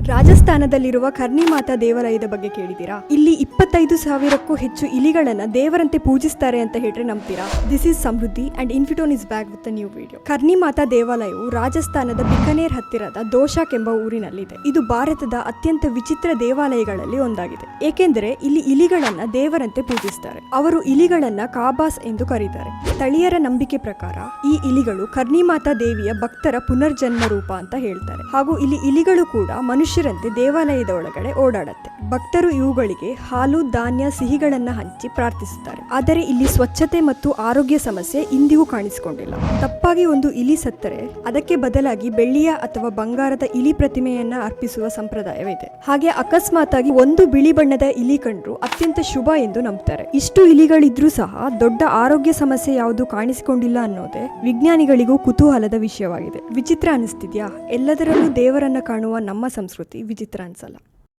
ರಾಜಸ್ಥಾನದಲ್ಲಿರುವ ಕರ್ನಿ ಮಾತಾ ದೇವಾಲಯದ ಬಗ್ಗೆ ಕೇಳಿದ್ದೀರಾ? ಇಲ್ಲಿ 25,000ಕ್ಕೂ ಹೆಚ್ಚು ಇಲಿಗಳನ್ನ ದೇವರಂತೆ ಪೂಜಿಸ್ತಾರೆ ಅಂತ ಹೇಳಿದ್ರೆ ನಂಬ್ತೀರಾ? This is Samriddhi and Infitone is back with a new video. Karni Mata ದೇವಾಲಯವು ರಾಜಸ್ಥಾನದ ಬಿಕನೇರ್ ಹತ್ತಿರದ ದೋಶಾಕ್ ಎಂಬ ಊರಿನಲ್ಲಿದೆ. ಇದು ಭಾರತದ ಅತ್ಯಂತ ವಿಚಿತ್ರ ದೇವಾಲಯಗಳಲ್ಲಿ ಒಂದಾಗಿದೆ, ಏಕೆಂದರೆ ಇಲ್ಲಿ ಇಲಿಗಳನ್ನ ದೇವರಂತೆ ಪೂಜಿಸ್ತಾರೆ. ಅವರು ಇಲಿಗಳನ್ನ ಕಾಬಾಸ್ ಎಂದು ಕರೀತಾರೆ. ಸ್ಥಳೀಯರ ನಂಬಿಕೆ ಪ್ರಕಾರ ಈ ಇಲಿಗಳು ಕರ್ನಿ ಮಾತಾ ದೇವಿಯ ಭಕ್ತರ ಪುನರ್ಜನ್ಮ ರೂಪ ಅಂತ ಹೇಳ್ತಾರೆ. ಹಾಗೂ ಇಲ್ಲಿ ಇಲಿಗಳು ಕೂಡ ಮನುಷ್ಯರಂತೆ ದೇವಾಲಯದ ಒಳಗಡೆ ಓಡಾಡತ್ತೆ. ಭಕ್ತರು ಇವುಗಳಿಗೆ ಹಾಲು, ಧಾನ್ಯ, ಸಿಹಿಗಳನ್ನ ಹಂಚಿ ಪ್ರಾರ್ಥಿಸುತ್ತಾರೆ. ಆದರೆ ಇಲ್ಲಿ ಸ್ವಚ್ಛತೆ ಮತ್ತು ಆರೋಗ್ಯ ಸಮಸ್ಯೆ ಇಂದಿಗೂ ಕಾಣಿಸಿಕೊಂಡಿಲ್ಲ. ತಪ್ಪಾಗಿ ಒಂದು ಇಲಿ ಸತ್ತರೆ ಅದಕ್ಕೆ ಬದಲಾಗಿ ಬೆಳ್ಳಿಯ ಅಥವಾ ಬಂಗಾರದ ಇಲಿ ಪ್ರತಿಮೆಯನ್ನ ಅರ್ಪಿಸುವ ಸಂಪ್ರದಾಯವಿದೆ. ಹಾಗೆ ಅಕಸ್ಮಾತ್ ಆಗಿ ಒಂದು ಬಿಳಿ ಬಣ್ಣದ ಇಲಿ ಕಂಡ್ರು ಅತ್ಯಂತ ಶುಭ ಎಂದು ನಂಬ್ತಾರೆ. ಇಷ್ಟು ಇಲಿಗಳಿದ್ರೂ ಸಹ ದೊಡ್ಡ ಆರೋಗ್ಯ ಸಮಸ್ಯೆ ಯಾವುದು ಕಾಣಿಸಿಕೊಂಡಿಲ್ಲ ಅನ್ನೋದೇ ವಿಜ್ಞಾನಿಗಳಿಗೂ ಕುತೂಹಲದ ವಿಷಯವಾಗಿದೆ. ವಿಚಿತ್ರ ಅನಿಸ್ತಿದ್ಯಾ? ಎಲ್ಲದರಲ್ಲೂ ದೇವರನ್ನ ಕಾಣುವ ನಮ್ಮ ಸಂಸ್ಕೃತಿ ವಿಚಿತ್ರ ಅನ್ಸಲ್ಲ.